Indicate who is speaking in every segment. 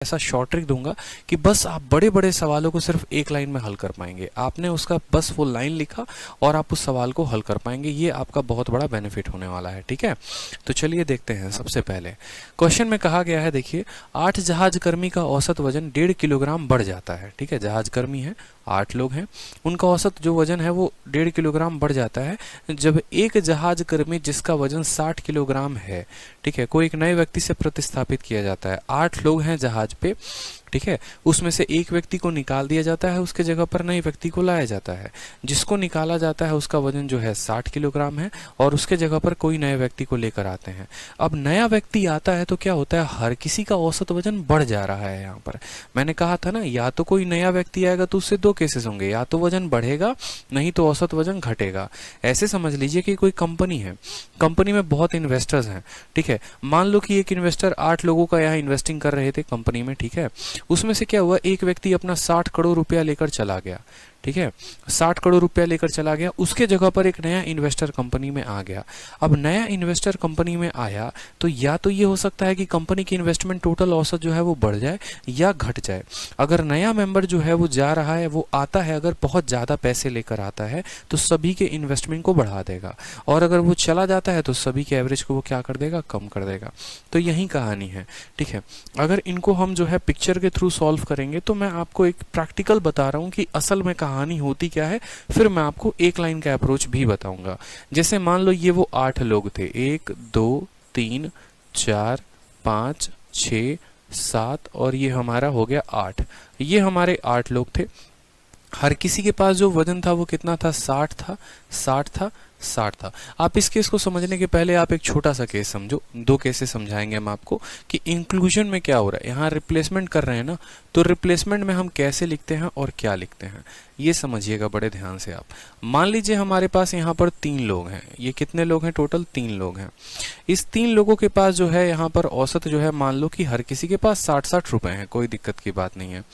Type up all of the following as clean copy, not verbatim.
Speaker 1: ऐसा short trick दूंगा कि बस आप बड़े बड़े सवालों को सिर्फ एक लाइन में हल कर पाएंगे। आपने उसका बस वो लाइन लिखा और आप उस सवाल को हल कर पाएंगे। ये आपका बहुत बड़ा बेनिफिट होने वाला है। ठीक है, तो चलिए देखते हैं। सबसे पहले क्वेश्चन में कहा गया है, देखिए 8 जहाज कर्मी का औसत वजन 1.5 किलोग्राम बढ़ जाता है। ठीक है, जहाज कर्मी है, 8 लोग हैं, उनका औसत जो वजन है वो 1.5 किलोग्राम बढ़ जाता है जब एक जहाज कर्मी जिसका वजन 60 किलोग्राम है, ठीक है, को एक नए व्यक्ति से प्रतिस्थापित किया जाता है। 8 लोग हैं जहाज पे, ठीक है, उसमें से एक व्यक्ति को निकाल दिया जाता है, उसके जगह पर नए व्यक्ति को लाया जाता है। जिसको निकाला जाता है उसका वजन जो है 60 किलोग्राम है और उसके जगह पर कोई नए व्यक्ति को लेकर आते हैं। अब नया व्यक्ति आता है तो क्या होता है, हर किसी का औसत वजन बढ़ जा रहा है। यहाँ पर मैंने कहा था ना, या तो कोई नया व्यक्ति आएगा तो उससे दो केसेस होंगे, या तो वजन बढ़ेगा नहीं तो औसत वजन घटेगा। ऐसे समझ लीजिए कि कोई कंपनी है, कंपनी में बहुत इन्वेस्टर्स हैं, ठीक है। मान लो कि एक इन्वेस्टर 8 लोगों का यहाँ इन्वेस्टिंग कर रहे थे कंपनी में, ठीक है। उसमें से क्या हुआ, एक व्यक्ति अपना 60 करोड़ रुपया लेकर चला गया, ठीक है, 60 करोड़ रुपया लेकर चला गया। उसके जगह पर एक नया इन्वेस्टर कंपनी में आ गया। अब नया इन्वेस्टर कंपनी में आया तो या तो ये हो सकता है कि कंपनी की इन्वेस्टमेंट टोटल औसत जो है वो बढ़ जाए या घट जाए। अगर नया मेंबर जो है वो जा रहा है, वो आता है, अगर बहुत ज़्यादा पैसे लेकर आता है तो सभी के इन्वेस्टमेंट को बढ़ा देगा, और अगर वो चला जाता है तो सभी के एवरेज को वो क्या कर देगा, कम कर देगा। तो यही कहानी है, ठीक है। अगर इनको हम जो है पिक्चर के थ्रू सॉल्व करेंगे तो मैं आपको एक प्रैक्टिकल बता रहा हूँ कि असल में कहानी होती क्या है, फिर मैं आपको एक लाइन का अप्रोच भी बताऊंगा। जैसे मान लो ये वो 8 लोग थे, 1 2 3 4 5 6 7 और ये हमारा हो गया 8। ये हमारे 8 लोग थे। हर किसी के पास जो वजन था वो कितना था, 60 था, 60 था, 60 था। आप इस केस को समझने के पहले आप एक छोटा सा केस समझो। 2 केसेस समझाएंगे हम आपको कि इंक्लूजन में क्या हो रहा है। यहाँ रिप्लेसमेंट कर रहे हैं ना, तो रिप्लेसमेंट में हम कैसे लिखते हैं और क्या लिखते हैं, ये समझिएगा बड़े ध्यान से आप। मान लीजिए हमारे पास यहाँ पर 3 लोग हैं। ये कितने लोग हैं, टोटल 3 लोग हैं। इस 3 लोगों के पास जो है यहाँ पर औसत जो है, मान लो कि हर किसी के पास 60-60 रुपए हैं, कोई दिक्कत की बात नहीं है।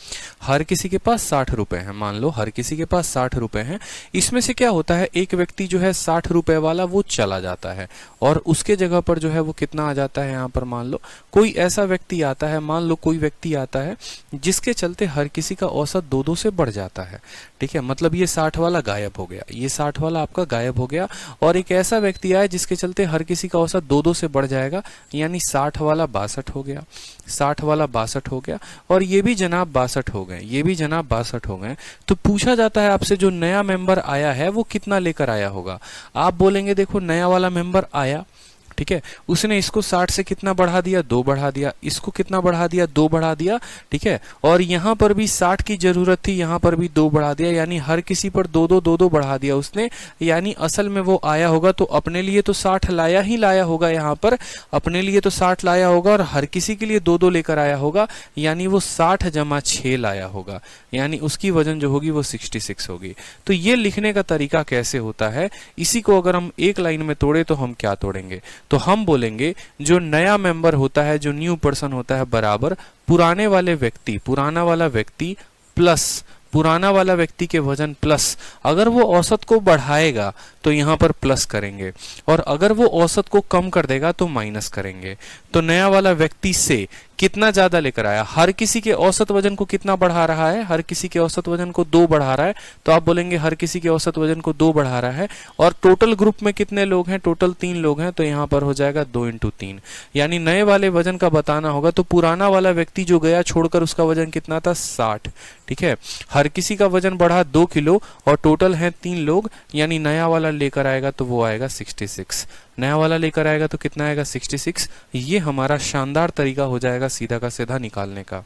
Speaker 1: हर किसी के पास 60 रुपए हैं, मान लो हर किसी के पास 60 रुपए हैं। इसमें से क्या होता है, एक व्यक्ति जो है 60 रुपए वाला वो चला जाता है और उसके जगह पर जो है वो कितना आ जाता है, यहाँ पर मान लो कोई ऐसा व्यक्ति आता है, मान लो कोई व्यक्ति आता है जिसके चलते हर किसी का औसत 2-2 से बढ़ जाता है, ठीक है। मतलब ये 60 वाला गायब हो गया, ये 60 वाला आपका गायब हो गया, और एक ऐसा व्यक्ति आया जिसके चलते हर किसी का औसत 2-2 से बढ़ जाएगा, यानी 60 वाला 62 हो गया, 60 वाला 62 हो गया, और ये भी जनाब 62 हो गए, ये भी जनाब 62 हो गए। तो पूछा जाता है आपसे, जो नया मेंबर आया है वो कितना लेकर आया होगा। आप बोलेंगे देखो नया वाला मेंबर आया, ठीक है, उसने इसको 60 से कितना बढ़ा दिया, 2 बढ़ा दिया, इसको कितना बढ़ा दिया, 2 बढ़ा दिया, ठीक है, और यहाँ पर भी 60 की जरूरत थी, यहाँ पर भी 2 बढ़ा दिया, यानी हर किसी पर 2-2 बढ़ा दिया उसने। यानी असल में वो आया होगा तो अपने लिए तो 60 लाया ही लाया होगा, यहाँ पर अपने लिए तो 60 लाया होगा और हर किसी के लिए 2-2 लेकर आया होगा, यानी वो 60 जमा 6 लाया होगा, यानी उसकी वजन जो होगी वो 66 होगी। तो ये लिखने का तरीका कैसे होता है, इसी को अगर हम एक लाइन में तोड़े तो हम क्या तोड़ेंगे, तो हम बोलेंगे जो नया मेंबर होता है, जो न्यू पर्सन होता है, बराबर पुराने वाले व्यक्ति, पुराना वाला व्यक्ति प्लस पुराना वाला व्यक्ति के वजन प्लस, अगर वो औसत को बढ़ाएगा तो यहाँ पर प्लस करेंगे, और अगर वो औसत को कम कर देगा तो माइनस करेंगे। तो नया वाला व्यक्ति से कितना ज्यादा लेकर आया, हर किसी के औसत वजन को कितना बढ़ा रहा है, हर किसी के औसत वजन को 2 बढ़ा रहा है, तो आप बोलेंगे हर किसी के औसत वजन को 2 बढ़ा रहा है। और टोटल ग्रुप में कितने लोग हैं, टोटल 3 लोग हैं, तो यहाँ पर हो जाएगा 2 × 3, यानी नए वाले वजन का बताना होगा। तो पुराना वाला व्यक्ति जो गया छोड़कर उसका वजन कितना था, 60, ठीक है। हर किसी का वजन बढ़ा 2 किलो और टोटल है 3 लोग, यानी नया वाला लेकर आएगा तो वो आएगा 66, नया वाला लेकर आएगा तो कितना आएगा, 66। ये हमारा शानदार तरीका हो जाएगा सीधा का सीधा निकालने का,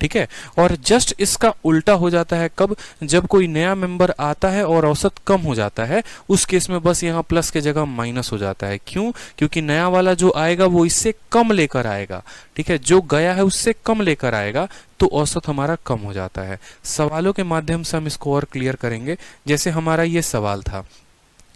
Speaker 1: ठीक है। और जस्ट इसका उल्टा हो जाता है कब, जब कोई नया मेंबर आता है और औसत कम हो जाता है, उस केस में बस यहाँ प्लस के जगह माइनस हो जाता है। क्यों, क्योंकि नया वाला जो आएगा वो इससे कम लेकर आएगा, ठीक है, जो गया है उससे कम लेकर आएगा, तो औसत हमारा कम हो जाता है। सवालों के माध्यम से हम इसको और क्लियर करेंगे। जैसे हमारा ये सवाल था,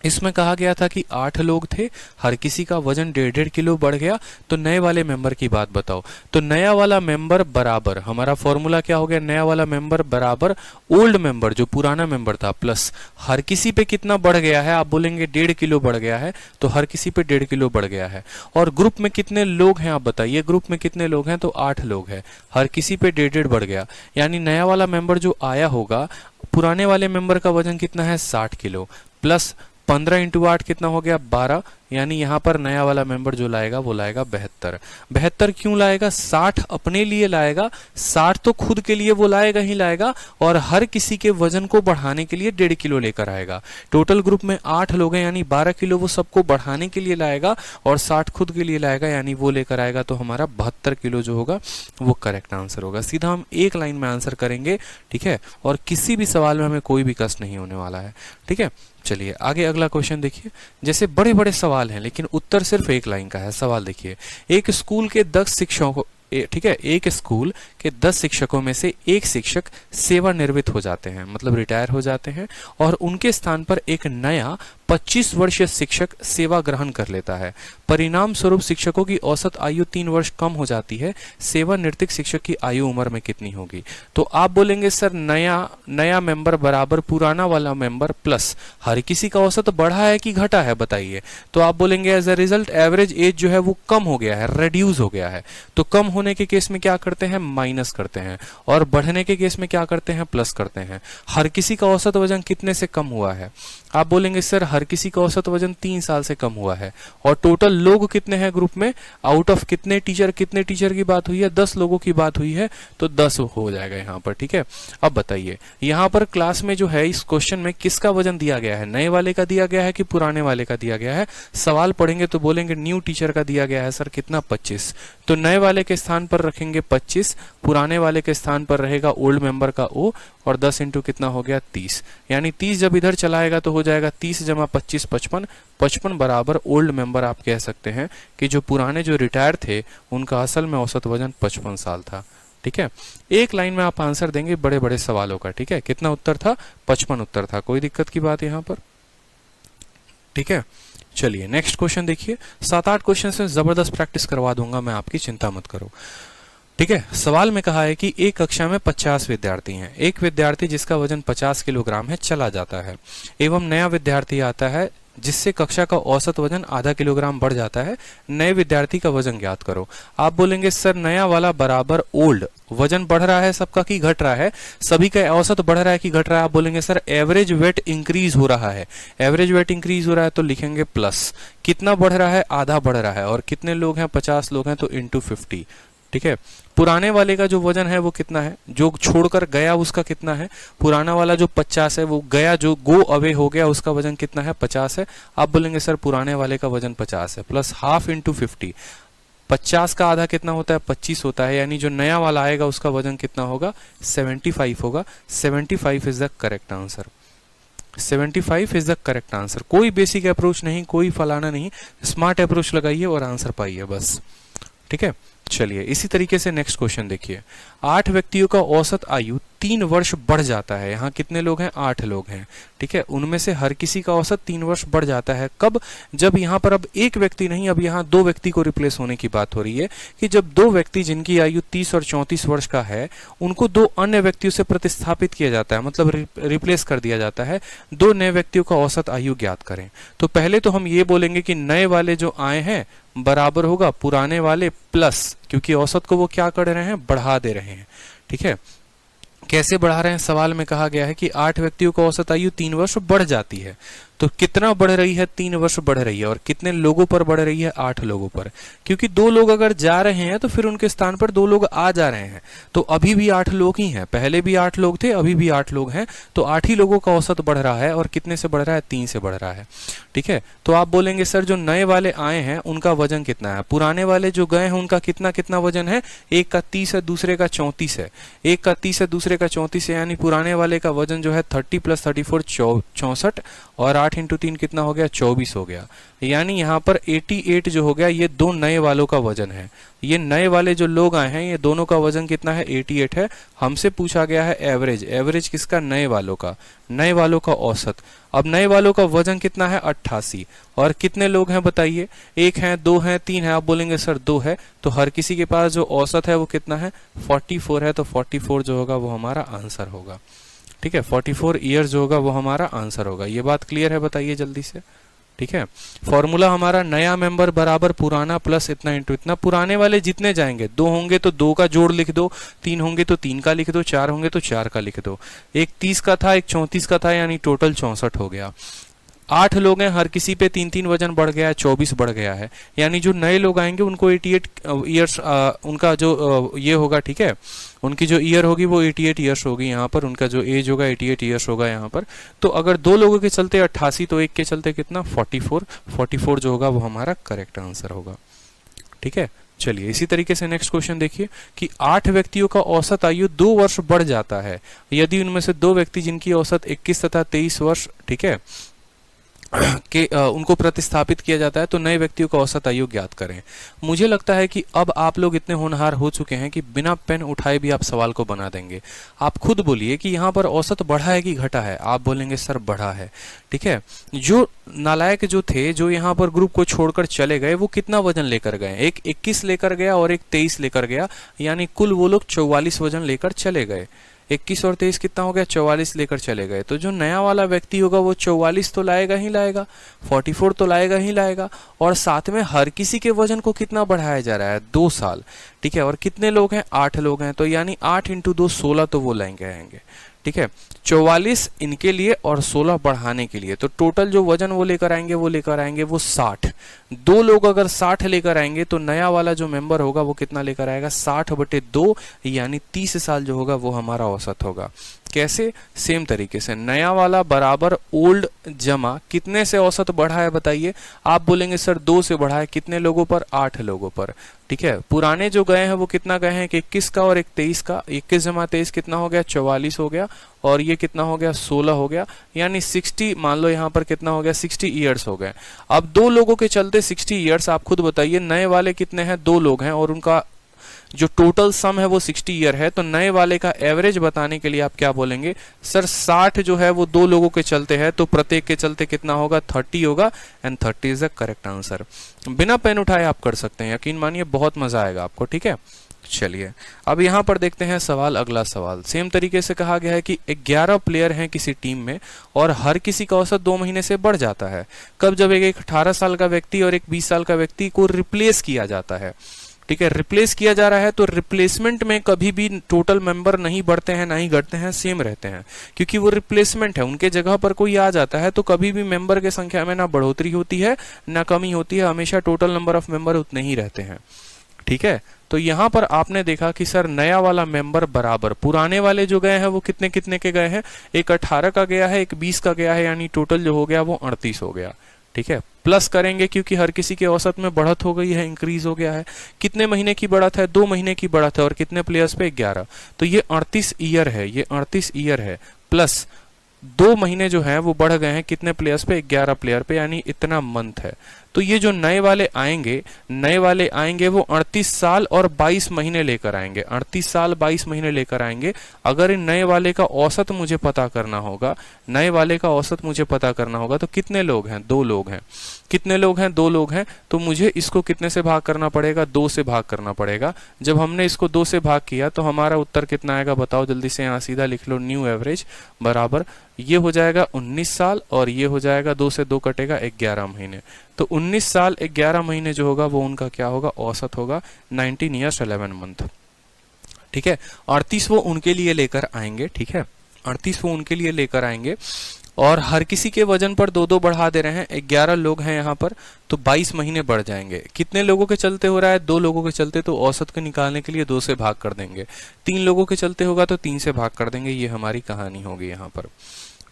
Speaker 1: इसमें कहा गया था कि 8 लोग थे, हर किसी का वजन 1.5 किलो बढ़ गया, तो नए वाले मेंबर की बात बताओ। तो नया वाला मेंबर बराबर, हमारा फॉर्मूला क्या हो गया, नया वाला मेंबर बराबर ओल्ड मेंबर जो पुराना मेंबर था प्लस हर किसी पे कितना बढ़ गया है, आप बोलेंगे 1.5 किलो बढ़ गया है, तो हर किसी पे 1.5 किलो बढ़ गया है। और ग्रुप में कितने लोग हैं आप बताइए, ग्रुप में कितने लोग हैं, तो 8 लोग हैं, हर किसी पे 1.5 बढ़ गया, यानी नया वाला मेंबर जो आया होगा, पुराने वाले मेंबर का वजन कितना है 60 किलो प्लस 15 इंटू 8 कितना हो गया 12, यानी यहाँ पर नया वाला मेंबर जो लाएगा वो लाएगा 72। 72 क्यों लाएगा, 60 अपने लिए लाएगा, 60 तो खुद के लिए वो लाएगा ही लाएगा, और हर किसी के वजन को बढ़ाने के लिए 1.5 किलो लेकर आएगा। टोटल ग्रुप में 8 लोग हैं, यानी 12 किलो वो सबको बढ़ाने के लिए लाएगा और 60 खुद के लिए लाएगा, यानी वो लेकर आएगा, तो हमारा 72 किलो जो होगा वो करेक्ट आंसर होगा। सीधा हम एक लाइन में आंसर करेंगे, ठीक है, और किसी भी सवाल में हमें कोई भी कष्ट नहीं होने वाला है, ठीक है। चलिए आगे अगला क्वेश्चन देखिए। जैसे बड़े बड़े सवाल हैं लेकिन उत्तर सिर्फ एक लाइन का है। सवाल देखिए, एक स्कूल के 10 शिक्षकों, ठीक है, एक स्कूल के 10 शिक्षकों में से एक शिक्षक सेवानिवृत्त हो जाते हैं, मतलब रिटायर हो जाते हैं, और उनके स्थान पर एक नया 25 वर्षीय शिक्षक सेवा ग्रहण कर लेता है। परिणाम स्वरूप शिक्षकों की औसत आयु 3 वर्ष कम हो जाती है। सेवानिवृत्त शिक्षक की आयु उम्र में कितनी होगी? तो आप बोलेंगे सर नया मेंबर बराबर पुराना वाला मेंबर प्लस हर किसी का औसत बढ़ा है कि घटा है बताइए। तो आप बोलेंगे age a result average age जो है वो कम हो गया है, रेड्यूस हो गया है। तो कम होने के केस में क्या करते हैं, माइनस करते हैं, और बढ़ने के केस में क्या करते हैं, प्लस करते हैं। हर किसी का औसत वजन कितने से कम हुआ है? आप बोलेंगे सर हर किसी का औसत वजन 3 साल से कम हुआ है। और टोटल लोग कितने हैं ग्रुप में, आउट ऑफ कितने टीचर की बात हुई है, 10 लोगों की बात हुई है, तो 10 हो जाएगा यहाँ पर, ठीक है। अब बताइए यहाँ पर क्लास में जो है इस क्वेश्चन में किसका वजन दिया गया है, नए वाले का दिया गया है कि पुराने वाले का दिया गया है? सवाल पढ़ेंगे तो बोलेंगे न्यू टीचर का दिया गया है सर कितना 25, तो नए वाले के स्थान पर रखेंगे 25, पुराने वाले के स्थान पर रहेगा ओल्ड मेंबर का ओ, और 10 इंटू कितना हो गया 30, यानी 30 जब इधर चलाएगा तो हो जाएगा 30 जमा 25 55, 55 बराबर ओल्ड मेंबर आप कह सकते हैं कि जो पुराने जो रिटायर थे उनका असल में औसत वजन 55 साल था, ठीक है। एक लाइन में आप आंसर देंगे बड़े बड़े सवालों का, ठीक है। कितना उत्तर था, 55 उत्तर था, कोई दिक्कत की बात यहाँ पर, ठीक है। चलिए नेक्स्ट क्वेश्चन देखिए। 7-8 क्वेश्चन से जबरदस्त प्रैक्टिस करवा दूंगा मैं, आपकी चिंता मत करो, ठीक है। सवाल में कहा है कि एक कक्षा में 50 विद्यार्थी हैं, एक विद्यार्थी जिसका वजन 50 किलोग्राम है चला जाता है, एवं नया विद्यार्थी आता है जिससे कक्षा का औसत वजन आधा किलोग्राम बढ़ जाता है। नए विद्यार्थी का वजन ज्ञात करो। आप बोलेंगे सर नया वाला बराबर ओल्ड, वजन बढ़ रहा है सबका कि घट रहा है, सभी का औसत बढ़ रहा है कि घट रहा है? आप बोलेंगे सर एवरेज वेट इंक्रीज हो रहा है, एवरेज वेट इंक्रीज हो रहा है, तो लिखेंगे प्लस। कितना बढ़ रहा है, आधा बढ़ रहा है, और कितने लोग हैं 50 लोग हैं, तो इंटू 50, ठीक है। पुराने वाले का जो वजन है वो कितना है, जो छोड़कर गया उसका कितना है? पुराना वाला जो 50 है वो गया, जो गो अवे हो गया उसका वजन कितना है, 50 है। आप बोलेंगे सर पुराने वाले का वजन 50 है, प्लस हाफ इंटू 50, 50 का आधा कितना होता है, 25 होता है, यानी जो नया वाला आएगा उसका वजन कितना होगा, 75 होगा। 75 is the correct answer, 75 is the correct answer. कोई बेसिक अप्रोच नहीं, कोई फलाना नहीं, स्मार्ट अप्रोच लगाइए और आंसर पाइए बस, ठीक है। चलिए इसी तरीके से नेक्स्ट क्वेश्चन देखिए। 8 व्यक्तियों का औसत आयु 3 वर्ष बढ़ जाता है। यहाँ कितने लोग हैं, 8 लोग हैं, ठीक है। उनमें से हर किसी का औसत 3 वर्ष बढ़ जाता है। कब? जब यहाँ पर अब एक व्यक्ति नहीं, अब यहाँ 2 व्यक्ति को रिप्लेस होने की बात हो रही है, कि जब 2 व्यक्ति जिनकी आयु 30 और 34 वर्ष का है उनको 2 अन्य व्यक्तियों से प्रतिस्थापित किया जाता है, मतलब रिप्लेस कर दिया जाता है। 2 नए व्यक्तियों का औसत आयु ज्ञात करें। तो पहले तो हम ये बोलेंगे कि नए वाले जो आए हैं बराबर होगा पुराने वाले प्लस, क्योंकि औसत को वो क्या कर रहे हैं, बढ़ा दे रहे हैं, ठीक है। कैसे बढ़ा रहे हैं? सवाल में कहा गया है कि 8 व्यक्तियों का औसत आयु 3 वर्ष बढ़ जाती है, तो कितना बढ़ रही है, 3 वर्ष बढ़ रही है, और कितने लोगों पर बढ़ रही है, 8 लोगों पर। क्योंकि 2 लोग अगर जा रहे हैं तो फिर उनके स्थान पर 2 लोग आ जा रहे हैं, तो अभी भी 8 लोग ही हैं, पहले भी 8 लोग थे, अभी भी 8 लोग हैं, तो 8 ही लोगों का औसत बढ़ रहा है। और कितने से बढ़ रहा है, 3 से बढ़ रहा है, ठीक है। तो आप बोलेंगे सर जो नए वाले आए हैं उनका वजन कितना है, पुराने वाले जो गए हैं उनका कितना कितना वजन है? एक का 30 है, दूसरे का 34 है, एक का 30 है, दूसरे का 34 है, यानी पुराने वाले का वजन जो है 30 + 34 64, और 8 इंटू 3 कितना हो गया, 24 हो गया। यानी यहाँ पर 88 जो हो गया ये दो नए वालों का वजन है। ये नए वाले जो लोग आए हैं ये दोनों का वजन कितना है, 88 है। हमसे पूछा गया है एवरेज, एवरेज किसका, नए वालों का, नए वालों का औसत। अब नए वालों का वजन कितना है, 88। और कितने लोग हैं बताइए, एक हैं, दो हैं, तीन है। आप बोलेंगे सर दो है, तो हर किसी के पास जो औसत है वो कितना है, 44 है। तो 44 जो होगा वो हमारा आंसर होगा। ठीक है, 44 ईयर्स जो होगा वो हमारा आंसर होगा। ये बात क्लियर है, बताइए जल्दी से। ठीक है, फॉर्मूला हमारा नया मेंबर बराबर पुराना प्लस इतना इंटू इतना। पुराने वाले जितने जाएंगे, दो होंगे तो दो का जोड़ लिख दो, तीन होंगे तो तीन का लिख दो, चार होंगे तो चार का लिख दो। एक 30 का था, एक 34 का था, यानी टोटल 64 हो गया। 8 लोग हैं, हर किसी पे 3-3 वजन बढ़ गया है, 24 बढ़ गया है। यानी जो नए लोग आएंगे उनको 88 ईयर्स उनका जो ये होगा, ठीक है, उनकी जो ईयर होगी वो 88 ईयर्स होगी। यहाँ पर उनका जो एज होगा 88 ईयर्स होगा यहाँ पर। तो अगर दो लोगों के चलते 88 तो एक के चलते कितना, 44 जो होगा वो हमारा करेक्ट आंसर होगा। ठीक है, चलिए इसी तरीके से नेक्स्ट क्वेश्चन देखिए कि 8 व्यक्तियों का औसत आयु 2 वर्ष बढ़ जाता है यदि उनमें से 2 व्यक्ति जिनकी औसत 21 तथा 23 वर्ष, ठीक है, के उनको प्रतिस्थापित किया जाता है तो नए व्यक्तियों का औसत आयु ज्ञात करें। मुझे लगता है कि अब आप लोग इतने होनहार हो चुके हैं कि बिना पेन उठाए भी आप सवाल को बना देंगे। आप खुद बोलिए कि यहाँ पर औसत बढ़ा है कि घटा है। आप बोलेंगे सर बढ़ा है। ठीक है, जो नालायक जो थे, जो यहाँ पर ग्रुप को छोड़कर चले गए, वो कितना वजन लेकर गए, एक 21 लेकर गया और एक 23 लेकर गया, यानी कुल वो लोग 44 वजन लेकर चले गए। 21 और 23 कितना हो गया, 44 लेकर चले गए। तो जो नया वाला व्यक्ति होगा वो 44 तो लाएगा ही लाएगा, 44 तो लाएगा ही लाएगा, और साथ में हर किसी के वजन को कितना बढ़ाया जा रहा है, 2 साल। ठीक है, और कितने लोग हैं, 8 लोग हैं, तो यानी 8 इंटू 2 16 तो वो लेंगे आएंगे। ठीक है, 44 इनके लिए और 16 बढ़ाने के लिए, तो टोटल जो वजन वो लेकर आएंगे वो 60। 2 लोग अगर 60 लेकर आएंगे तो नया वाला जो मेंबर होगा वो कितना लेकर आएगा, 60/2, यानी 30 साल जो होगा वो हमारा औसत होगा। कैसे, सेम तरीके से नया वाला बराबर ओल्ड जमा कितने से औसत बढ़ा है बताइए। आप बोलेंगे सर 2 से बढ़ा है, कितने लोगों पर, 8 लोगों पर। ठीक है, पुराने जो गए हैं वो कितना गए हैं, 21 का और एक 23 का, 21 जमा 23 कितना हो गया, 44 हो गया, और ये कितना हो गया, 16 हो गया, यानी 60, मान लो यहाँ पर कितना हो गया, 60 ईयर्स हो गए। अब 2 लोगों के चलते 60 ईयर्स, आप खुद बताइए नए वाले कितने हैं, 2 लोग हैं और उनका जो टोटल सम है वो 60 ईयर है। तो नए वाले का एवरेज बताने के लिए आप क्या बोलेंगे, सर 60 जो है वो 2 लोगों के चलते है, तो प्रत्येक के चलते कितना होगा, 30 होगा, and 30 is the correct answer. बिना पेन उठाए आप कर सकते हैं, यकीन मानिए बहुत मजा आएगा आपको। ठीक है, चलिए अब यहाँ पर देखते हैं सवाल, अगला सवाल सेम तरीके से कहा गया है कि 11 प्लेयर हैं किसी टीम में और हर किसी का औसत 2 महीने से बढ़ जाता है। कब, जब एक 18 साल का व्यक्ति और एक 20 साल का व्यक्ति को रिप्लेस किया जाता है। ठीक है, रिप्लेस किया जा रहा है, तो रिप्लेसमेंट में कभी भी टोटल मेंबर नहीं बढ़ते हैं ना ही घटते हैं, सेम रहते हैं, क्योंकि वो रिप्लेसमेंट है। उनके जगह पर कोई आ जाता है तो कभी भी मेंबर की संख्या में ना बढ़ोतरी होती है ना कमी होती है, हमेशा टोटल नंबर ऑफ मेंबर उतने ही रहते हैं। ठीक है, तो यहाँ पर आपने देखा कि सर नया वाला मेंबर बराबर पुराने वाले जो गए हैं वो कितने कितने के गए हैं, एक 18 का गया है, एक 20 का गया है, यानी टोटल जो हो गया वो 38 हो गया। ठीक है, प्लस करेंगे क्योंकि हर किसी के औसत में बढ़त हो गई है, इंक्रीज हो गया है। कितने महीने की बढ़त है, 2 महीने की बढ़त है, और कितने प्लेयर्स पे, 11, तो ये 38 ईयर है, ये 38 ईयर है, प्लस 2 महीने जो है वो बढ़ गए हैं कितने प्लेयर्स पे, 11 प्लेयर पे, यानी इतना मंथ है। तो ये जो नए वाले आएंगे वो 38 साल और 22 महीने लेकर आएंगे, 38 साल 22 महीने लेकर आएंगे। अगर इन नए वाले का औसत मुझे पता करना होगा, नए वाले का औसत मुझे पता करना होगा, तो कितने लोग हैं, 2 लोग हैं। कितने लोग हैं, 2 लोग हैं, तो मुझे इसको कितने से भाग करना पड़ेगा, 2 से भाग करना पड़ेगा। जब हमने इसको 2 से भाग किया तो हमारा उत्तर कितना आएगा बताओ जल्दी से, यहाँ सीधा लिख लो, न्यू एवरेज बराबर ये हो जाएगा 19 साल और ये हो जाएगा 2 से 2 कटेगा 11 महीने। तो 19 साल 11 महीने जो होगा वो उनका क्या होगा, औसत होगा 19 ईयर्स 11 मंथ। ठीक है, 38 वो उनके लिए लेकर आएंगे। ठीक है, 38 वो उनके लिए लेकर आएंगे और हर किसी के वजन पर 2-2 बढ़ा दे रहे हैं। 11 लोग हैं यहाँ पर, तो 22 महीने बढ़ जाएंगे। कितने लोगों के चलते हो रहा है, 2 लोगों के चलते, तो औसत को निकालने के लिए 2 से भाग कर देंगे। 3 लोगों के चलते होगा तो 3 से भाग कर देंगे। ये हमारी कहानी होगी यहाँ पर।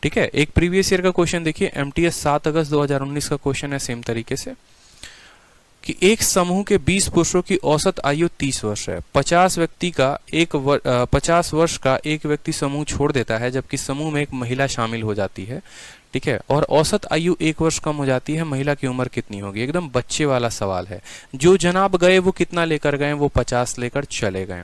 Speaker 1: ठीक है, एक प्रीवियस ईयर का क्वेश्चन देखिए, एमटीएस 7 अगस्त 2019 का क्वेश्चन है सेम तरीके से कि एक समूह के 20 पुरुषों की औसत आयु 30 वर्ष है। 50 वर्ष का एक व्यक्ति समूह छोड़ देता है, जबकि समूह में एक महिला शामिल हो जाती है, ठीक है, और औसत आयु 1 वर्ष कम हो जाती है। महिला की उम्र कितनी होगी? एकदम बच्चे वाला सवाल है। जो जनाब गए वो कितना लेकर गए? वो 50 लेकर चले गए।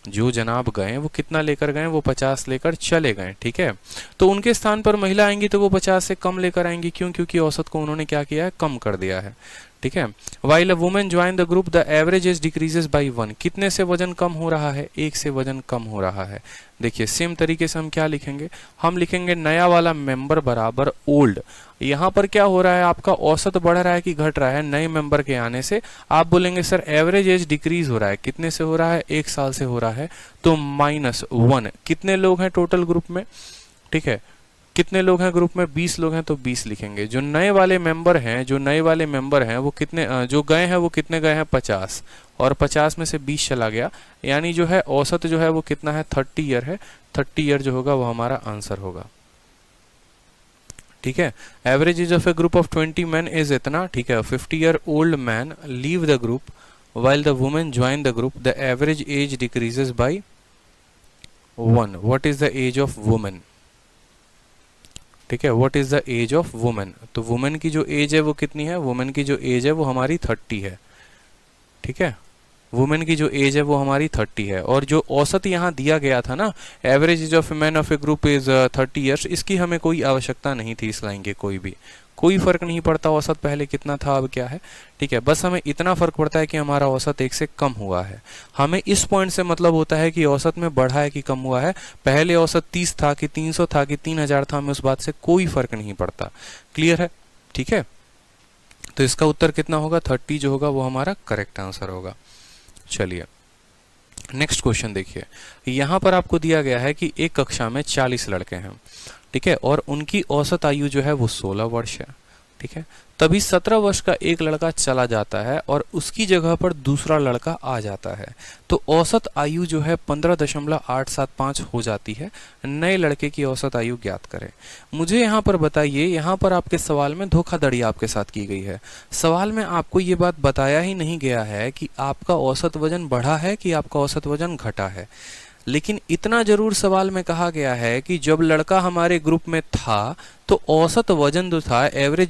Speaker 1: जो जनाब गए वो कितना लेकर गए? वो 50 लेकर चले गए, ठीक है। तो उनके स्थान पर महिला आएंगी तो वो 50 से कम लेकर आएंगी। क्यों? क्योंकि औसत को उन्होंने क्या किया है? कम कर दिया है, ठीक है। While a women join the group the average age decreases by 1। कितने से वजन कम हो रहा है? 1 से वजन कम हो रहा है। देखिए सेम तरीके से हम क्या लिखेंगे? हम लिखेंगे नया वाला मेंबर बराबर ओल्ड। यहाँ पर क्या हो रहा है? आपका औसत बढ़ रहा है कि घट रहा है नए मेंबर के आने से? आप बोलेंगे सर एवरेज एज डिक्रीज हो रहा है। कितने से हो रहा है? 1 साल से हो रहा है, तो -1। कितने लोग हैं टोटल ग्रुप में? ठीक है, कितने लोग हैं ग्रुप में? 20 लोग हैं, तो 20 लिखेंगे। जो नए वाले मेंबर हैं वो कितने जो गए हैं वो कितने गए हैं? 50, और 50 में से 20 चला गया, यानी जो है औसत जो है वो कितना है? 30 ईयर है। 30 ईयर जो होगा वो हमारा आंसर होगा, ठीक है। Average age of A group of 20 man is इतना, ठीक है। 50 year old man leave the group while the women join the group, the average age decreases by 1. What is the age of woman? ठीक है, what is the age of women? तो women की जो as है वो कितनी है? Women की जो एज है वो हमारी 30 है, ठीक है। वुमेन की जो एज है वो हमारी 30 है। और जो औसत यहाँ दिया गया था ना, average age of man of A group is 30 years, इसकी हमें कोई आवश्यकता नहीं थी इस लाइन के, कोई फर्क नहीं पड़ता औसत पहले कितना था अब क्या है, ठीक है। बस हमें इतना फर्क पड़ता है कि हमारा औसत 1 से कम हुआ है। हमें इस पॉइंट से मतलब होता है कि औसत में बढ़ा है कि कम हुआ है। पहले औसत 30 था कि 300 था कि 3000 था, हमें उस बात से कोई फर्क नहीं पड़ता। क्लियर है, ठीक है। तो इसका उत्तर कितना होगा? 30 जो होगा वो हमारा करेक्ट आंसर होगा। चलिए नेक्स्ट क्वेश्चन देखिए। यहाँ पर आपको दिया गया है कि एक कक्षा में 40 लड़के हैं, ठीक है, और उनकी औसत आयु जो है वो 16 वर्ष है, ठीक है। तभी 17 वर्ष का एक लड़का चला जाता है और उसकी जगह पर दूसरा लड़का आ जाता है, तो औसत आयु जो है 15.875 हो जाती है। नए लड़के की औसत आयु ज्ञात करें। मुझे यहाँ पर बताइए, यहाँ पर आपके सवाल में धोखाधड़ी आपके साथ की गई है। सवाल में आपको ये बात बताया ही नहीं गया है कि आपका औसत वजन बढ़ा है कि आपका औसत वजन घटा है, लेकिन इतना जरूर सवाल में कहा गया है कि जब लड़का हमारे ग्रुप में था तो औसत वजन जो था, एवरेज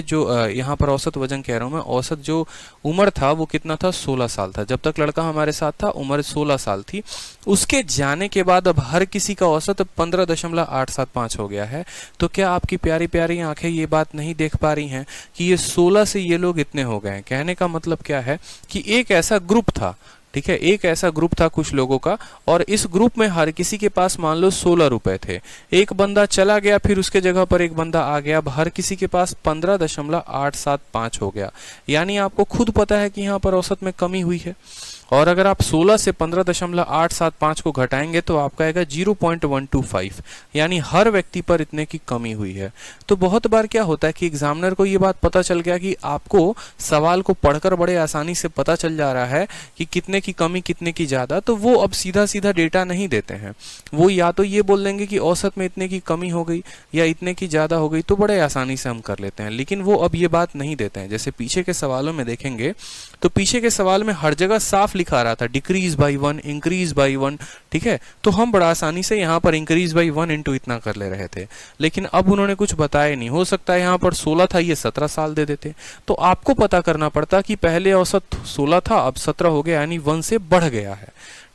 Speaker 1: जो यहाँ पर औसत वजन कह रहा हूं मैं, औसत जो उम्र था वो कितना था? 16 साल था। जब तक लड़का हमारे साथ था उम्र 16 साल थी। उसके जाने के बाद अब हर किसी का औसत 15.875 हो गया है। तो क्या आपकी प्यारी प्यारी आंखें ये बात नहीं देख पा रही हैं कि ये 16 से ये लोग इतने हो गए? कहने का मतलब क्या है कि एक ऐसा ग्रुप था, ठीक है, एक ऐसा ग्रुप था कुछ लोगों का, और इस ग्रुप में हर किसी के पास मान लो 16 रुपए थे। एक बंदा चला गया, फिर उसके जगह पर एक बंदा आ गया, अब हर किसी के पास 15.875 हो गया। यानी आपको खुद पता है कि यहाँ पर औसत में कमी हुई है। और अगर आप 16 से 15.875 को घटाएंगे तो आपका आएगा 0.125, यानी हर व्यक्ति पर इतने की कमी हुई है। तो बहुत बार क्या होता है कि एग्जामिनर को ये बात पता चल गया कि आपको सवाल को पढ़कर बड़े आसानी से पता चल जा रहा है कि कितने की कमी कितने की ज्यादा, तो वो अब सीधा सीधा डेटा नहीं देते हैं। वो या तो ये बोल देंगे कि औसत में इतने की कमी हो गई या इतने की ज्यादा हो गई, तो बड़े आसानी से हम कर लेते हैं, लेकिन वो अब ये बात नहीं देते हैं। जैसे पीछे के सवालों में देखेंगे तो पीछे के सवाल में हर जगह साफ लिखा रहा था डिक्रीज बाई 1, इंक्रीज बाई 1, ठीक है। तो हम बड़ा आसानी से यहाँ पर इंक्रीज बाई 1 इंटू इतना कर ले रहे थे, लेकिन अब उन्होंने कुछ बताया नहीं। हो सकता है यहाँ पर 16 था, ये 17 साल दे देते, तो आपको पता करना पड़ता कि पहले औसत 16 था अब 17 हो गया, यानी 1 से बढ़ गया है,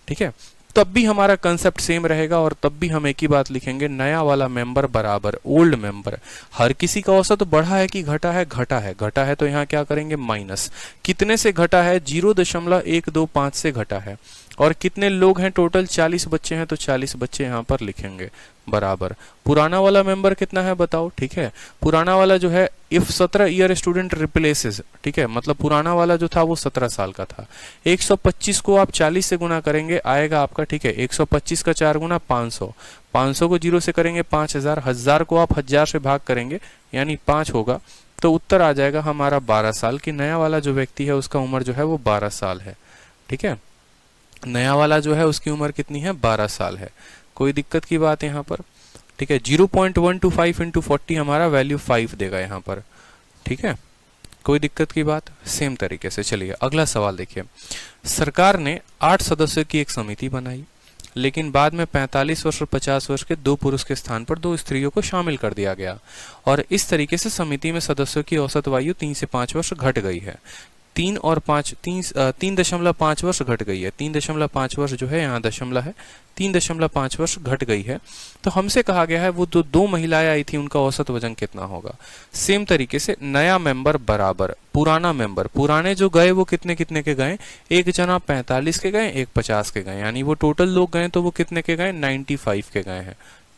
Speaker 1: ठीक है। तब भी हमारा कंसेप्ट सेम रहेगा और तब भी हम एक ही बात लिखेंगे, नया वाला मेंबर बराबर ओल्ड मेंबर। हर किसी का औसत बढ़ा है कि घटा है? घटा है। घटा है तो यहाँ क्या करेंगे? माइनस। कितने से घटा है? 0.125 से घटा है। और कितने लोग हैं टोटल? 40 बच्चे हैं, तो 40 बच्चे यहाँ पर लिखेंगे बराबर। पुराना वाला मेंबर कितना है बताओ, ठीक है। पुराना वाला जो है इफ 17 ईयर स्टूडेंट रिप्लेसेस, ठीक है, मतलब पुराना वाला जो था वो 17 साल का था। 125 को आप 40 से गुना करेंगे आएगा आपका, ठीक है, 125 का 4 गुना 500, 500 को 0 से करेंगे 5000, 1000 को आप 1000 से भाग करेंगे यानी 5 होगा, तो उत्तर आ जाएगा हमारा 12 साल की। नया वाला जो व्यक्ति है उसका उम्र जो है वो 12 साल है, ठीक है। नया वाला जो है उसकी उम्र कितनी है? 12 साल है। कोई दिक्कत की बात यहाँ पर, ठीक है। 0.125 इंटू 40 हमारा वैल्यू 5 देगा यहाँ पर, ठीक है। कोई दिक्कत की बात? सेम तरीके से चलिए अगला सवाल देखिए। सरकार ने 8 सदस्यों की एक समिति बनाई, लेकिन बाद में 45 वर्ष और 50 वर्ष के 2 पुरुष के स्थान पर 2 स्त्रियों को शामिल कर दिया गया और इस तरीके से समिति में सदस्यों की औसत आयु 3 से 5 वर्ष घट गई है। 3.5 वर्ष घट गई है। 3.5 वर्ष जो है यहाँ दशमलव है, 3.5 वर्ष घट गई है। तो हमसे कहा गया है वो जो 2 महिलाएं आई थी उनका औसत वजन कितना होगा। सेम तरीके से नया मेंबर बराबर पुराना मेंबर, पुराने जो गए वो कितने कितने के गए, एक जना 45 के गए, एक 50 के गए, यानी वो टोटल लोग गए तो वो कितने के गए, 95 के गए हैं।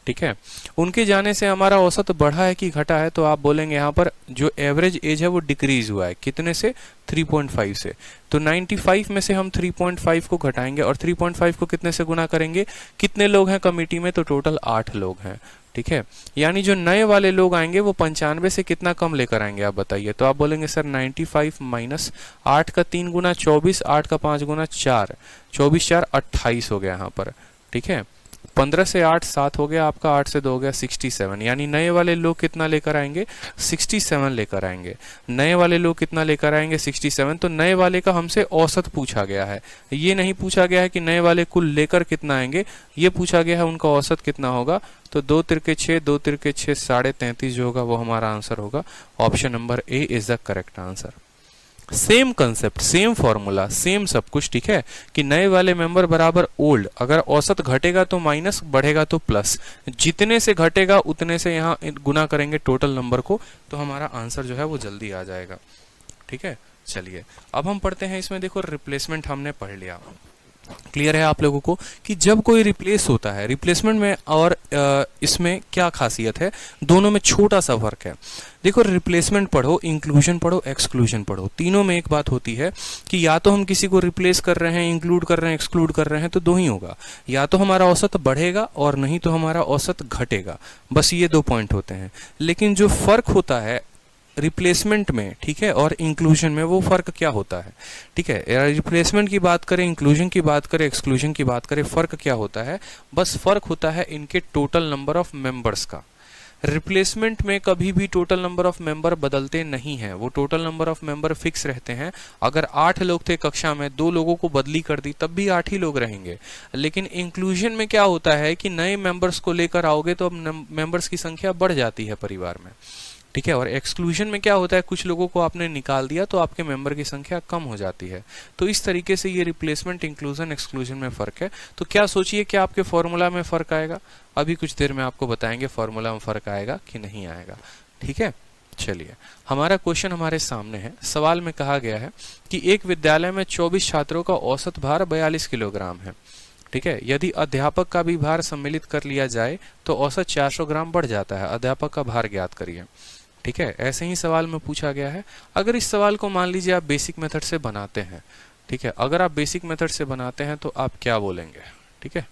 Speaker 1: ठीक है, उनके जाने से हमारा औसत बढ़ा है कि घटा है, तो आप बोलेंगे यहाँ पर जो एवरेज एज है वो डिक्रीज हुआ है, कितने से, 3.5 से। तो 95 में से हम 3.5 को घटाएंगे और 3.5 को कितने से गुना करेंगे, कितने लोग हैं कमेटी में, तो टोटल 8 लोग हैं। ठीक है, यानी जो नए वाले लोग आएंगे वो 95 से कितना कम लेकर आएंगे, आप बताइए। तो आप बोलेंगे सर 95 माइनस 8 का 3 गुना 24, 8 का 5 गुना 4, 24 4 28 हो गया यहाँ पर। ठीक है, 15 से 8 7 हो गया आपका, 8 से 2 हो गया 67, यानी नए वाले लोग कितना लेकर आएंगे, 67 लेकर आएंगे। नए वाले लोग कितना लेकर आएंगे, 67। तो नए वाले का हमसे औसत पूछा गया है, ये नहीं पूछा गया है कि नए वाले कुल लेकर कितना आएंगे, ये पूछा गया है उनका औसत कितना होगा। तो 2 तिरके 6, 2 तिरके 6, 33.5 जो होगा वो हमारा आंसर होगा। Option number A is the correct answer. Same concept, same formula, same सब कुछ। ठीक है, कि नए वाले मेंबर बराबर ओल्ड, अगर औसत घटेगा तो माइनस, बढ़ेगा तो प्लस, जितने से घटेगा उतने से यहाँ गुना करेंगे टोटल नंबर को, तो हमारा आंसर जो है वो जल्दी आ जाएगा। ठीक है, चलिए अब हम पढ़ते हैं इसमें। देखो रिप्लेसमेंट हमने पढ़ लिया, क्लियर है आप लोगों को कि जब कोई रिप्लेस होता है, रिप्लेसमेंट में और इसमें क्या खासियत है, दोनों में छोटा सा फर्क है। देखो रिप्लेसमेंट पढ़ो, इंक्लूजन पढ़ो, एक्सक्लूजन पढ़ो, तीनों में एक बात होती है कि या तो हम किसी को रिप्लेस कर रहे हैं, इंक्लूड कर रहे हैं, एक्सक्लूड कर रहे हैं, तो दो ही होगा, या तो हमारा औसत बढ़ेगा और नहीं तो हमारा औसत घटेगा। बस ये 2 पॉइंट होते हैं। लेकिन जो फर्क होता है रिप्लेसमेंट में, ठीक है, और इंक्लूजन में, वो फर्क क्या होता है। ठीक है, रिप्लेसमेंट की बात करें, इंक्लूजन की बात करें, एक्सक्लूजन की बात करें, फर्क क्या होता है, बस फर्क होता है इनके टोटल नंबर ऑफ मेंबर्स का। रिप्लेसमेंट में कभी भी टोटल नंबर ऑफ मेंबर बदलते नहीं हैं, वो total number of member fix रहते हैं। अगर 8 लोग थे कक्षा में, 2 लोगों को बदली कर दी तब भी 8 ही लोग रहेंगे। लेकिन इंक्लूजन में क्या होता है कि नए मेंबर्स को लेकर आओगे तो अब मेंबर्स की संख्या बढ़ जाती है परिवार में। ठीक है, और एक्सक्लूजन में क्या होता है, कुछ लोगों को आपने निकाल दिया तो आपके मेंबर की संख्या कम हो जाती है। तो इस तरीके से ये रिप्लेसमेंट, इंक्लूजन, एक्सक्लूजन में फर्क है। तो क्या सोचिए क्या आपके फॉर्मूला में फर्क आएगा, अभी कुछ देर में आपको बताएंगे फॉर्मूला में फर्क आएगा कि नहीं आएगा। ठीक है, चलिए हमारा क्वेश्चन हमारे सामने है। सवाल में कहा गया है कि एक विद्यालय में 24 छात्रों का औसत भार 42 किलोग्राम है। ठीक है, यदि अध्यापक का भी भार सम्मिलित कर लिया जाए तो औसत 400 ग्राम बढ़ जाता है। अध्यापक का भार ज्ञात करिए। ठीक है, ऐसे ही सवाल में पूछा गया है। अगर इस सवाल को मान लीजिए आप बेसिक मेथड से बनाते हैं, ठीक है, अगर आप बेसिक मेथड से बनाते हैं तो आप क्या बोलेंगे। ठीक है,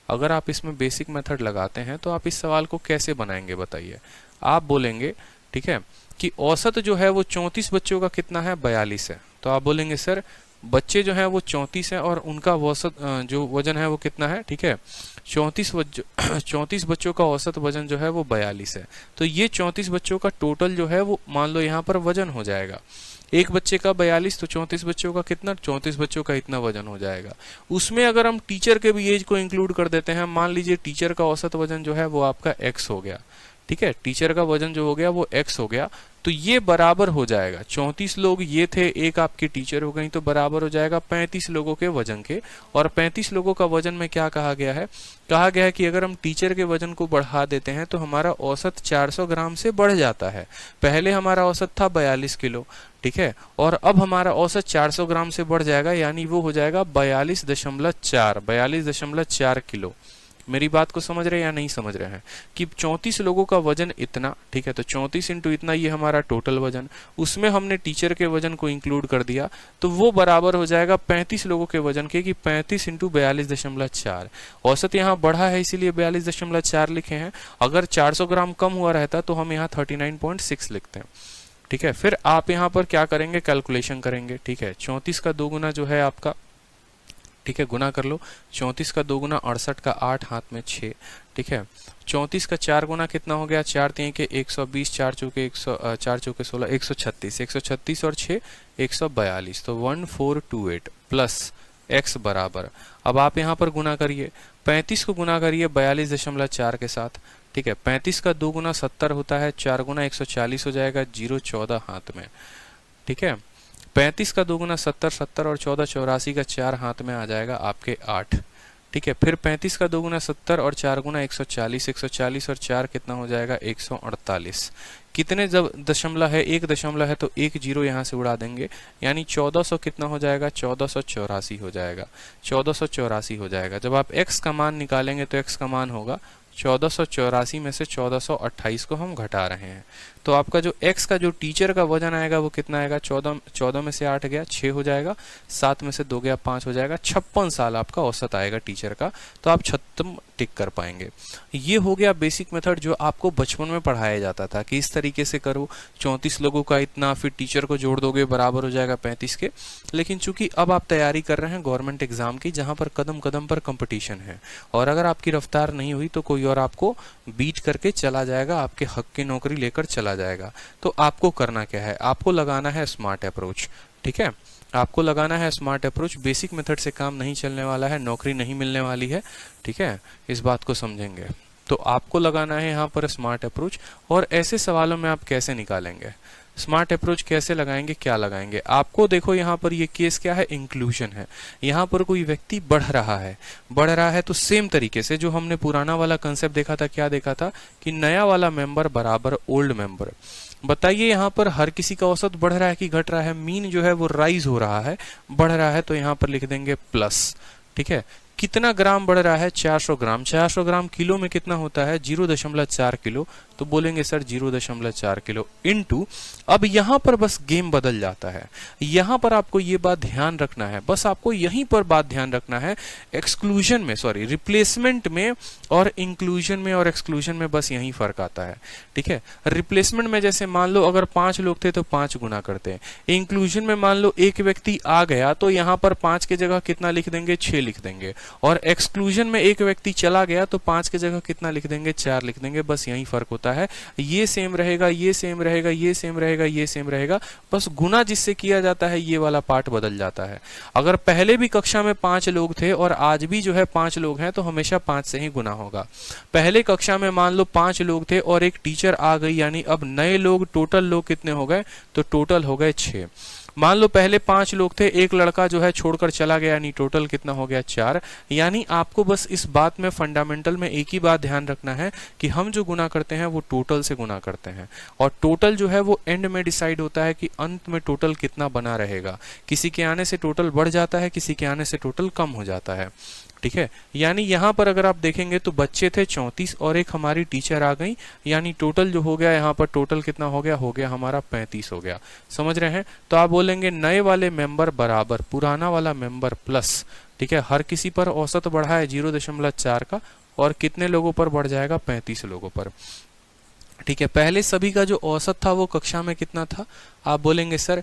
Speaker 1: अगर आप इसमें बेसिक मेथड लगाते हैं तो आप इस सवाल को कैसे बनाएंगे बताइए। आप बोलेंगे, ठीक है, कि औसत जो है वो 34 बच्चों का कितना है, 42 है। तो आप बोलेंगे सर बच्चे जो हैं वो 34 है और उनका औसत जो वजन है वो कितना है। ठीक है, 34 बच्चों का औसत वजन जो है वो 42 है। तो ये 34 बच्चों का टोटल जो है वो मान लो यहाँ पर वजन हो जाएगा। एक बच्चे का 42 तो 34 बच्चों का कितना, 34 बच्चों का इतना वजन हो जाएगा। उसमें अगर हम टीचर के भी एज को इंक्लूड कर देते हैं, मान लीजिए टीचर का औसत वजन जो है वो आपका x हो गया। ठीक है, टीचर का वजन जो हो गया वो x हो गया, तो ये बराबर हो जाएगा। 34 लोग ये थे, एक आपकी टीचर हो गई, तो बराबर हो जाएगा 35 लोगों के वजन के। और 35 लोगों का वजन में क्या कहा गया है, कहा गया है कि अगर हम टीचर के वजन को बढ़ा देते हैं तो हमारा औसत 400 ग्राम से बढ़ जाता है। पहले हमारा औसत था 42 किलो, ठीक है, और अब हमारा औसत 400 ग्राम से बढ़ जाएगा, यानी वो हो जाएगा 42.4 किलो। मेरी बात को समझ रहे हैं या नहीं समझ रहे हैं कि 34 लोगों का वजन इतना, ठीक है, तो 34 इंटू इतना ये हमारा टोटल वजन, उसमें हमने टीचर के वजन को इंक्लूड कर दिया तो वो बराबर हो जाएगा 35 लोगों के वजन के, कि 35 इंटू 42.4। औसत यहाँ बढ़ा है इसीलिए 42.4 लिखे हैं। अगर 400 ग्राम कम हुआ रहता तो हम यहाँ 39.6 लिखते हैं। ठीक है, फिर आप यहाँ पर क्या करेंगे, कैलकुलेशन करेंगे। ठीक है, 34 का 2 गुना जो है आपका, ठीक है, गुना कर लो। 34 का 2 गुना 68 का 8 हाथ में 6, ठीक ठीक है। 34 का 4 गुना कितना हो गया, 4 3 के 120, 4 चौके 4 चौके 16, 136, 136 और 6 142, तो 1428 प्लस x बराबर, अब आप यहाँ पर गुना करिए, 35 को गुना करिए 42.4 के साथ, ठीक है। 35 का 2 गुना 70 होता है, 4 गुना 140 हो जाएगा, 014 हाथ में, ठीक है। 35 का 2 गुना 70, 70 और 14 84 का 4 हाथ में आ जाएगा आपके 8, ठीक है। फिर 35 का 2 गुना 70 और 4 गुना 140, 140 और 4 कितना हो जाएगा 148। कितने जब दशमलव है, एक दशमलव है तो एक जीरो यहाँ से उड़ा देंगे, यानी 1400 कितना हो जाएगा, 1484 हो जाएगा, 1484 हो जाएगा। जब आप x का मान निकालेंगे तो x का मान होगा 1484 में से 1428 को हम घटा रहे हैं, तो आपका जो x का जो टीचर का वजन आएगा वो कितना आएगा, 14 में से 8 गया 6 हो जाएगा, 7 में से 2 गया 5 हो जाएगा, 56 साल आपका औसत आएगा टीचर का, तो आप 76 टिक कर पाएंगे। ये हो गया बेसिक मेथड जो आपको बचपन में पढ़ाया जाता था कि इस तरीके से करो, 34 लोगों का इतना, फिर टीचर को जोड़ दोगे बराबर हो जाएगा 35 के। लेकिन चूंकि अब आप तैयारी कर रहे हैं गवर्नमेंट एग्जाम की, जहां पर कदम कदम पर कंपटीशन है, और अगर आपकी रफ्तार नहीं हुई तो कोई और आपको बीट करके चला जाएगा, आपके हक की नौकरी लेकर चला जाएगा। तो आपको करना क्या है, आपको लगाना है स्मार्ट अप्रोच, ठीक है। आपको लगाना है स्मार्ट अप्रोच, बेसिक मेथड से काम नहीं चलने वाला है, नौकरी नहीं मिलने वाली है, ठीक है। इस बात को समझेंगे तो आपको लगाना है यहाँ पर स्मार्ट अप्रोच। और ऐसे सवालों में आप कैसे निकालेंगे स्मार्ट अप्रोच, कैसे लगाएंगे, क्या लगाएंगे। आपको देखो यहाँ पर ये केस क्या है, इंक्लूजन है। यहाँ पर कोई व्यक्ति बढ़ रहा है तो सेम तरीके से जो हमने पुराना वाला कंसेप्ट देखा था, क्या देखा था कि नया वाला मेंबर बराबर ओल्ड मेंबर। बताइए यहाँ पर हर किसी का औसत बढ़ रहा है कि घट रहा है, मीन जो है वो राइज हो रहा है, बढ़ रहा है, तो यहाँ पर लिख देंगे प्लस, ठीक है। कितना ग्राम बढ़ रहा है, 400 ग्राम, 400 ग्राम किलो में कितना होता है, 0.4 किलो, तो बोलेंगे सर 0.4 किलो इनटू, अब यहाँ पर बस गेम बदल जाता है। यहाँ पर आपको ये बात ध्यान रखना है, बस आपको यहीं पर बात ध्यान रखना है, एक्सक्लूजन में, सॉरी रिप्लेसमेंट में और इंक्लूजन में और एक्सक्लूजन में बस यही फर्क आता है, ठीक है। रिप्लेसमेंट में जैसे मान लो अगर 5 लोग थे तो 5 गुना करते हैं, इंक्लूजन में मान लो एक व्यक्ति आ गया तो यहाँ पर 5 के जगह कितना लिख देंगे, 6 लिख देंगे, और एक्सक्लूजन में एक व्यक्ति चला गया तो 5 के जगह कितना लिख देंगे, 4 लिख देंगे, बस यही फर्क होता है। ये सेम रहेगा, ये सेम रहेगा, ये सेम रहेगा, ये सेम रहेगा, बस गुना जिससे किया जाता है ये वाला पार्ट बदल जाता है। अगर पहले भी कक्षा में 5 लोग थे और आज भी जो है 5 लोग हैं तो हमेशा 5 से ही गुना होगा। पहले कक्षा में मान लो 5 लोग थे और एक टीचर आ गई, यानी अब नए लोग, टोटल लोग कितने हो गए, तो टोटल हो गए 6। मान लो पहले 5 लोग थे, एक लड़का जो है छोड़कर चला गया, यानी टोटल कितना हो गया 4। यानी आपको बस इस बात में फंडामेंटल में एक ही बात ध्यान रखना है कि हम जो गुना करते हैं वो टोटल से गुना करते हैं, और टोटल जो है वो एंड में डिसाइड होता है कि अंत में टोटल कितना बना रहेगा। किसी के आने से टोटल बढ़ जाता है, किसी के आने से टोटल कम हो जाता है, ठीक है। यानी यहाँ पर अगर आप देखेंगे तो बच्चे थे 34 और एक हमारी टीचर आ गई, यानी टोटल जो हो गया यहाँ पर टोटल कितना हो गया हमारा 35 हो गया। समझ रहे हैं, तो आप बोलेंगे नए वाले मेंबर बराबर पुराना वाला मेंबर प्लस, ठीक है। हर किसी पर औसत बढ़ा है 0.4 का, और कितने लोगों पर बढ़ जाएगा, 35 लोगों पर, ठीक है। पहले सभी का जो औसत था वो कक्षा में कितना था, आप बोलेंगे सर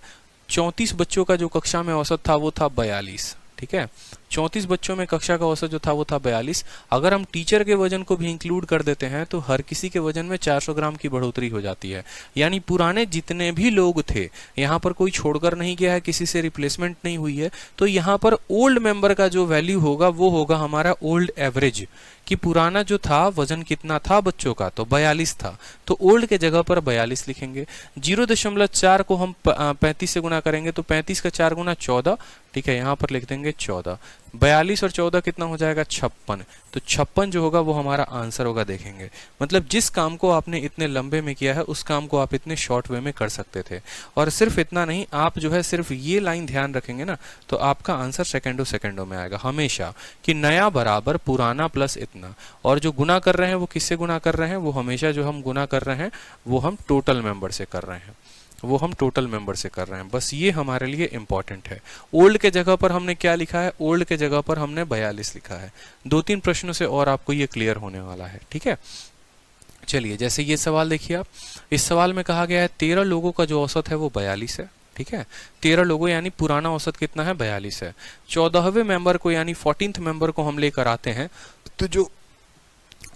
Speaker 1: 34 बच्चों का जो कक्षा में औसत था वो था 42, ठीक है। 34 बच्चों में कक्षा का औसत जो था वो था 42। अगर हम टीचर के वजन को भी इंक्लूड कर देते हैं तो हर किसी के वजन में 400 ग्राम की बढ़ोतरी हो जाती है। यानी पुराने जितने भी लोग थे, यहाँ पर कोई छोड़कर नहीं गया है, किसी से रिप्लेसमेंट नहीं हुई है, तो यहाँ पर ओल्ड मेंबर का जो वैल्यू होगा वो होगा हमारा ओल्ड एवरेज, कि पुराना जो था वजन कितना था बच्चों का, तो 42 था, तो ओल्ड के जगह पर 42 लिखेंगे। 0.4 को हम 35 से गुना करेंगे तो 35 का 4 गुना 14, ठीक है, यहाँ पर लिख देंगे 14। 42 और 14 कितना हो जाएगा, 56। तो 56 जो होगा वो हमारा आंसर होगा। देखेंगे मतलब जिस काम को आपने इतने लंबे में किया है उस काम को आप इतने शॉर्ट वे में कर सकते थे। और सिर्फ इतना नहीं, आप जो है सिर्फ ये लाइन ध्यान रखेंगे ना तो आपका आंसर सेकंडों में आएगा हमेशा, कि नया बराबर पुराना प्लस इतना। और जो गुना कर रहे हैं वो किससे गुना कर रहे हैं, वो हमेशा जो हम गुना कर रहे हैं वो हम टोटल मेंबर से कर रहे हैं, वो हम टोटल मेंबर से कर रहे हैं। बस ये हमारे लिए इंपॉर्टेंट है। ओल्ड के जगह पर हमने क्या लिखा है, ओल्ड के जगह पर हमने 42 लिखा है। 2-3 प्रश्नों से और आपको ये क्लियर होने वाला है, ठीक है। चलिए, जैसे ये सवाल देखिए आप, इस सवाल में कहा गया है 13 लोगों का जो औसत है वो 42 है, ठीक है। 13 लोगों यानी पुराना औसत कितना है, 42 है। 14वें मेंबर को यानी 14th मेंबर को हम लेकर आते हैं तो जो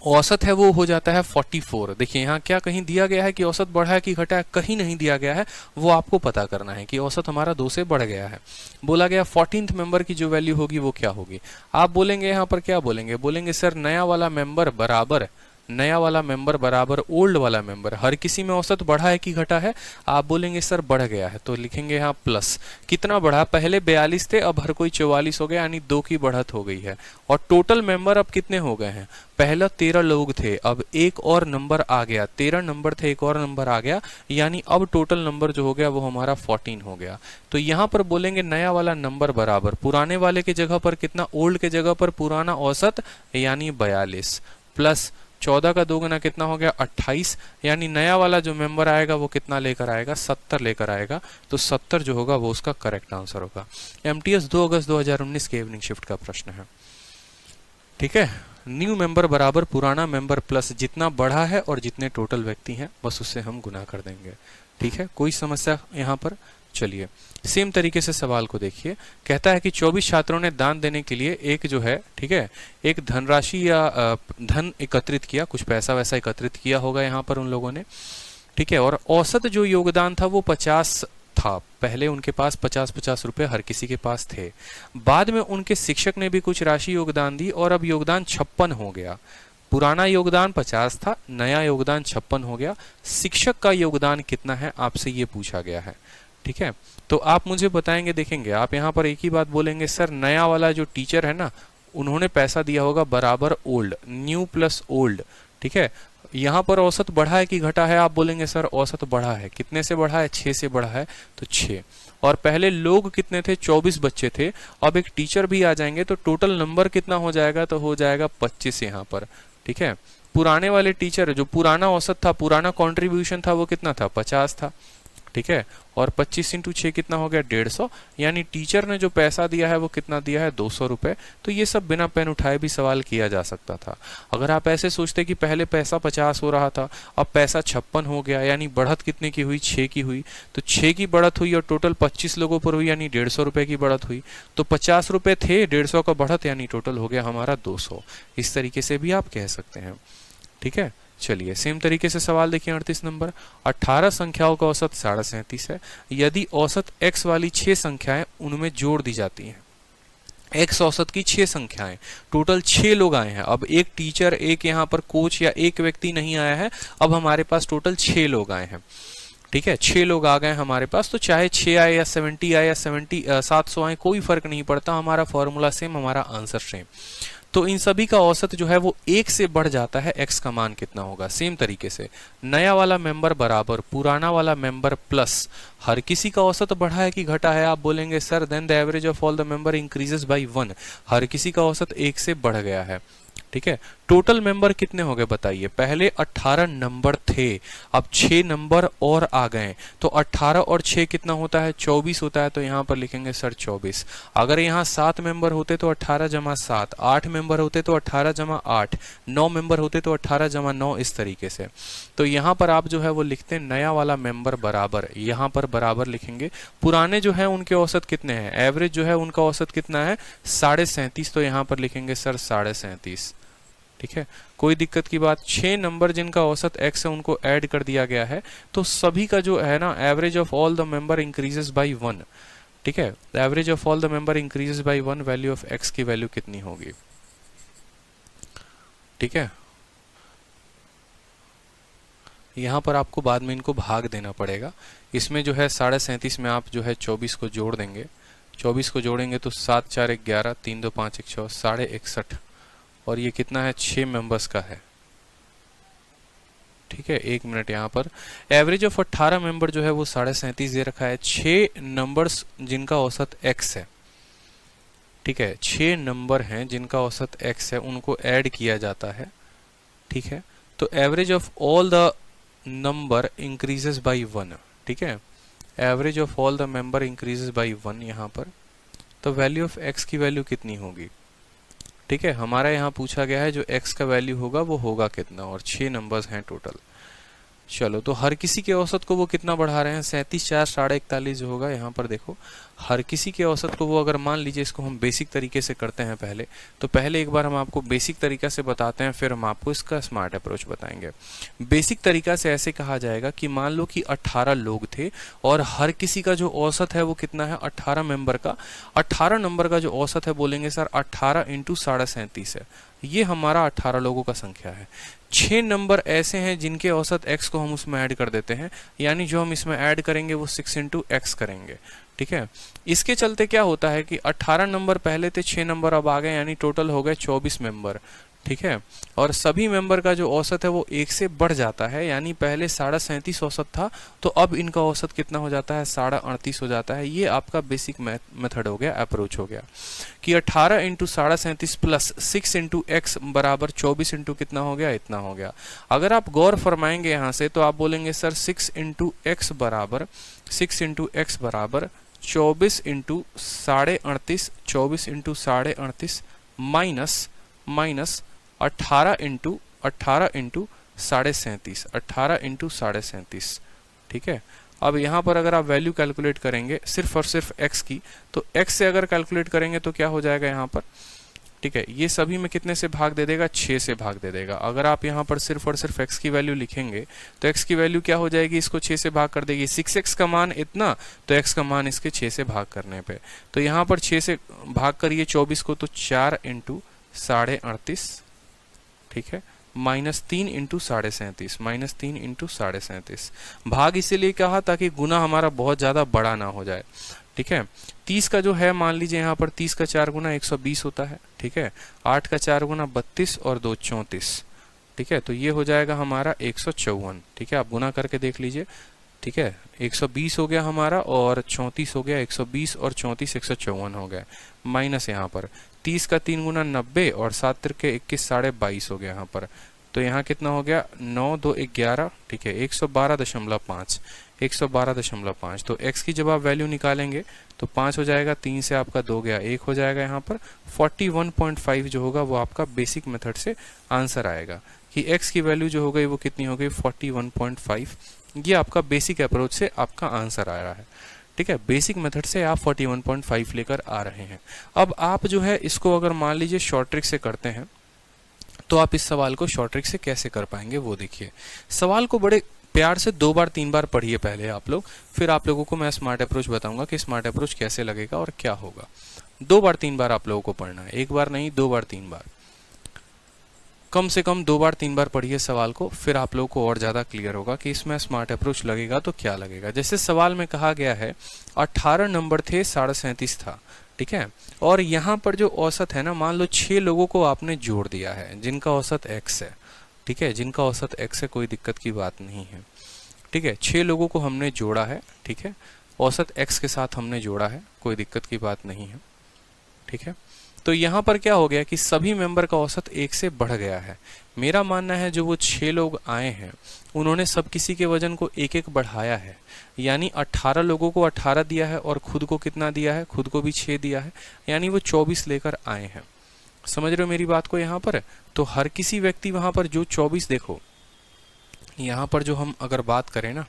Speaker 1: औसत है वो हो जाता है 44। देखिए यहाँ क्या कहीं दिया गया है कि औसत बढ़ा है कि घटा है, कहीं नहीं दिया गया है, वो आपको पता करना है कि औसत हमारा 2 से बढ़ गया है। बोला गया 14th मेंबर की जो वैल्यू होगी वो क्या होगी। आप बोलेंगे यहाँ पर क्या बोलेंगे, बोलेंगे सर नया वाला मेंबर बराबर, नया वाला मेंबर बराबर ओल्ड वाला मेंबर, हर किसी में औसत बढ़ा है कि घटा है। आप बोलेंगे सर बढ़ गया है, तो लिखेंगे यहाँ प्लस। कितना बढ़ा, पहले 42 थे, अब हर कोई 44 हो गया, यानी 2 की बढ़त हो गई है। और टोटल मेंबर अब कितने हो गए हैं, पहला 13 लोग थे, अब एक और नंबर आ गया, 13 नंबर थे, एक और नंबर आ गया, यानी अब टोटल नंबर जो हो गया वो हमारा 14 हो गया। तो यहाँ पर बोलेंगे नया वाला नंबर बराबर पुराने वाले के जगह पर कितना, ओल्ड के जगह पर पुराना औसत यानी 42 प्लस 14 का 2 गुना कितना हो गया 28, यानी नया वाला जो मेंबर आएगा वो कितना लेकर आएगा, 70 लेकर आएगा। तो 70 जो होगा वो उसका करेक्ट आंसर होगा। एमटीएस 2 अगस्त 2019 के इवनिंग शिफ्ट का प्रश्न है। ठीक है, न्यू मेंबर बराबर पुराना मेंबर प्लस जितना बढ़ा है और जितने टोटल व्यक्ति हैं बस उससे हम गुना कर देंगे। ठीक है, कोई समस्या यहाँ पर। चलिए सेम तरीके से सवाल को देखिए। कहता है कि 24 छात्रों ने दान देने के लिए एक जो है, ठीक है, एक धनराशि या धन एकत्रित किया, कुछ पैसा वैसा एकत्रित किया होगा यहाँ पर उन लोगों ने। ठीक है, और औसत जो योगदान था वो 50 था। पहले उनके पास 50-50 रुपए हर किसी के पास थे। बाद में उनके शिक्षक ने भी कुछ राशि योगदान दी और अब योगदान 56 हो गया। पुराना योगदान 50 था, नया योगदान 56 हो गया। शिक्षक का योगदान कितना है आपसे ये पूछा गया है। ठीक है, तो आप मुझे बताएंगे, देखेंगे आप यहाँ पर एक ही बात बोलेंगे, सर नया वाला जो टीचर है ना उन्होंने पैसा दिया होगा बराबर ओल्ड, न्यू प्लस ओल्ड। ठीक है, यहाँ पर औसत बढ़ा है कि घटा है, आप बोलेंगे सर औसत बढ़ा है। कितने से बढ़ा है, 6 से बढ़ा है, तो 6। और पहले लोग कितने थे, 24 बच्चे थे, अब एक टीचर भी आ जाएंगे तो टोटल नंबर कितना हो जाएगा, तो हो जाएगा 25 यहाँ पर। ठीक है, पुराने वाले टीचर जो पुराना औसत था, पुराना कॉन्ट्रीब्यूशन था वो कितना था, 50 था। ठीक है, और 25 इंटू 6 कितना हो गया, 150, यानी टीचर ने जो पैसा दिया है वो कितना दिया है, 200 रुपए। तो ये सब बिना पेन उठाए भी सवाल किया जा सकता था। अगर आप ऐसे सोचते कि पहले पैसा 50 हो रहा था, अब पैसा 56 हो गया, यानी बढ़त कितने की हुई, 6 की हुई। तो 6 की बढ़त हुई और टोटल 25 लोगों पर हुई, यानी 150 रुपए की बढ़त हुई। तो 50 रुपए थे, 150 का बढ़त, यानी टोटल हो गया हमारा 200। इस तरीके से भी आप कह सकते हैं। ठीक है, चलिए सेम तरीके से सवाल देखिए 38 नंबर। 18 संख्याओं का औसत 37.5 है। यदि औसत x वाली 6 संख्याएं उनमें जोड़ दी जाती हैं, x औसत की 6 संख्याएं, टोटल 6 लोग आए हैं। अब एक टीचर, एक यहाँ पर कोच या एक व्यक्ति नहीं आया है, अब हमारे पास टोटल 6 लोग आए हैं। ठीक है, 6 लोग आ गए हमारे पास, तो चाहे 6 आए या 70 आए या 700 आए, कोई फर्क नहीं पड़ता, हमारा फॉर्मूला सेम, हमारा आंसर सेम। तो इन सभी का औसत जो है वो 1 से बढ़ जाता है, x का मान कितना होगा। सेम तरीके से नया वाला मेंबर बराबर पुराना वाला मेंबर प्लस हर किसी का औसत बढ़ा है कि घटा है। आप बोलेंगे sir then the average of all the member increases by 1, हर किसी का औसत 1 से बढ़ गया है। ठीक है, टोटल मेंबर कितने हो गए बताइए, पहले 18 नंबर थे, अब 6 नंबर और आ गए, तो 18 और 6 कितना होता है, 24 होता है। तो यहाँ पर लिखेंगे सर 24। अगर यहाँ 7 मेंबर होते तो 18 जमा 7, 8 मेंबर होते तो 18 जमा 8, 9 मेंबर होते तो 18 जमा 9, इस तरीके से। तो यहाँ पर आप जो है वो लिखते हैं नया वाला मेंबर बराबर, यहाँ पर बराबर लिखेंगे, पुराने जो है उनके औसत कितने हैं, एवरेज जो है उनका औसत कितना है, 37.5, तो यहाँ पर लिखेंगे सर 37.5। ठीक है, कोई दिक्कत की बात। 6 नंबर जिनका औसत x है उनको ऐड कर दिया गया है, तो सभी का जो है ना average of all the member increases by 1। ठीक है, average of all the member increases by 1, value of x की वैल्यू कितनी होगी। ठीक है, यहाँ पर आपको बाद में इनको भाग देना पड़ेगा। इसमें जो है 37.5 में आप जो है 24 को जोड़ देंगे, 24 को जोड़ेंगे तो 7 4 11, 3 2 5 1 6, 61.5, और ये कितना है, 6 मेंबर्स का है। ठीक है, 1 मिनट, यहाँ पर एवरेज ऑफ 18 मेंबर जो है वो 37.5 दे रखा है। 6 नंबर्स जिनका औसत x है, ठीक है, 6 नंबर हैं जिनका औसत x है, उनको ऐड किया जाता है। ठीक है, तो average of all the number increases by 1। ठीक है, average of all the member increases by 1 यहाँ पर, तो वैल्यू ऑफ x की वैल्यू कितनी होगी। ठीक है, हमारा यहाँ पूछा गया है जो x का वैल्यू होगा वो होगा कितना, और 6 नंबर्स हैं टोटल। चलो, तो हर किसी के औसत को वो कितना बढ़ा रहे हैं, 37 4 41 जो होगा यहाँ पर देखो, हर किसी के औसत को वो, अगर मान लीजिए इसको हम बेसिक तरीके से करते हैं पहले, तो पहले एक बार हम आपको बेसिक तरीका से बताते हैं, फिर हम आपको इसका स्मार्ट अप्रोच बताएंगे। बेसिक तरीका से ऐसे कहा जाएगा कि मान लो कि 18 लोग थे और हर किसी का जो औसत है वो कितना है, 18 मेंबर का 18 नंबर का जो औसत है, बोलेंगे सर 18 इंटू 37.5 है, ये हमारा 18 लोगों का संख्या है। 6 नंबर ऐसे हैं जिनके औसत x को हम उसमें ऐड कर देते हैं, यानी जो हम इसमें ऐड करेंगे वो 6 इंटू एक्स करेंगे, ठीक है। इसके चलते क्या होता है कि 18 नंबर पहले थे, 6 नंबर अब आ गए, यानी टोटल हो गए 24 मेंबर, ठीक है। और सभी मेंबर का जो औसत है वो 1 से बढ़ जाता है, यानी पहले 37.5 औसत था, तो अब इनका औसत कितना हो जाता है, 38.5 हो जाता है। ये आपका बेसिक मेथड हो गया, अप्रोच हो गया कि 18 इंटू 37.5 प्लस 6 इंटू एक्स बराबर 24 इंटू कितना हो गया, इतना हो गया। अगर आप गौर फरमाएंगे यहाँ से, तो आप बोलेंगे सर 6 इंटू एक्स बराबर 24 into 38.5, 24 into 38.5 minus 18 into 37.5, 18 into 37.5, ठीक है। अब यहाँ पर अगर आप वैल्यू कैलकुलेट करेंगे सिर्फ और सिर्फ x की, तो x से अगर कैलकुलेट करेंगे तो क्या हो जाएगा यहाँ पर, ठीक है। ये सभी में कितने से भाग दे देगा, 6 से भाग दे देगा। अगर आप यहाँ पर सिर्फ और सिर्फ x की वैल्यू लिखेंगे तो x की वैल्यू क्या हो जाएगी, इसको 6 से भाग कर देगी। 6x का मान इतना, तो x का मान इसके 6 से भाग करने पे, तो यहाँ पर 6 से भाग करिए 24 को, तो 4 इंटू 38.5, ठीक है, -3 इंटू 37.5, -3 इंटू 37.5। भाग इसीलिए कहा ताकि गुना हमारा बहुत ज़्यादा बड़ा ना हो जाए, ठीक है। 30 का जो है, मान लीजिए यहाँ पर 30 का 4 गुना 120 होता है, ठीक है। 8 का 4 गुना 32 और 2 34, ठीक है। तो ये हो जाएगा हमारा 154, ठीक है। आप गुना करके देख लीजिए, ठीक है। 120 हो गया हमारा और 34 हो गया, 120 और 34 154 हो गया। माइनस यहाँ पर 30 का 3 गुना 90 और 7 तिरके 21, 22.5 हो गया यहाँ पर। तो यहाँ कितना हो गया, 9 2 11, ठीक है, 112.5, 112.5। तो x की जब आप वैल्यू निकालेंगे तो 5 हो जाएगा, 3 से आपका 2 गया, 1 हो जाएगा यहाँ पर। 41.5 जो होगा वो आपका बेसिक मेथड से आंसर आएगा कि x की वैल्यू जो हो गई वो कितनी हो गई, 41.5। ये आपका बेसिक अप्रोच से आपका आंसर आ रहा है, ठीक है। बेसिक मेथड से आप 41.5 लेकर आ रहे हैं। अब आप जो है इसको अगर मान लीजिए शॉर्ट ट्रिक से करते हैं, तो आप इस सवाल को शॉर्ट ट्रिक से कैसे कर पाएंगे वो देखिए। सवाल को बड़े प्यार से 2 बार 3 बार पढ़िए पहले आप लोग, फिर आप लोगों को मैं स्मार्ट अप्रोच बताऊंगा कि स्मार्ट अप्रोच कैसे लगेगा और क्या होगा। 2 बार 3 बार आप लोगों को पढ़ना है, 1 बार नहीं, 2 बार 3 बार, कम से कम 2 बार 3 बार पढ़िए सवाल को, फिर आप लोगों को और ज़्यादा क्लियर होगा कि इसमें स्मार्ट अप्रोच लगेगा तो क्या लगेगा। जैसे सवाल में कहा गया है 18 नंबर थे, 37.5 था, ठीक है। और यहाँ पर जो औसत है ना, मान लो 6 लोगों को आपने जोड़ दिया है जिनका औसत x है, ठीक है, जिनका औसत x है, कोई दिक्कत की बात नहीं है, ठीक है। 6 लोगों को हमने जोड़ा है, ठीक है, औसत x के साथ हमने जोड़ा है, कोई दिक्कत की बात नहीं है, ठीक है। तो यहाँ पर क्या हो गया कि सभी मेंबर का औसत 1 से बढ़ गया है। मेरा मानना है जो वो 6 लोग आए हैं उन्होंने सब किसी के वजन को 1 बढ़ाया है, यानी 18 लोगों को 18 दिया है और खुद को कितना दिया है, खुद को भी 6 दिया है, यानी वो 24 लेकर आए हैं। समझ रहे हो मेरी बात को यहाँ पर। तो हर किसी व्यक्ति वहाँ पर जो 24, देखो यहाँ पर जो हम अगर बात करें ना,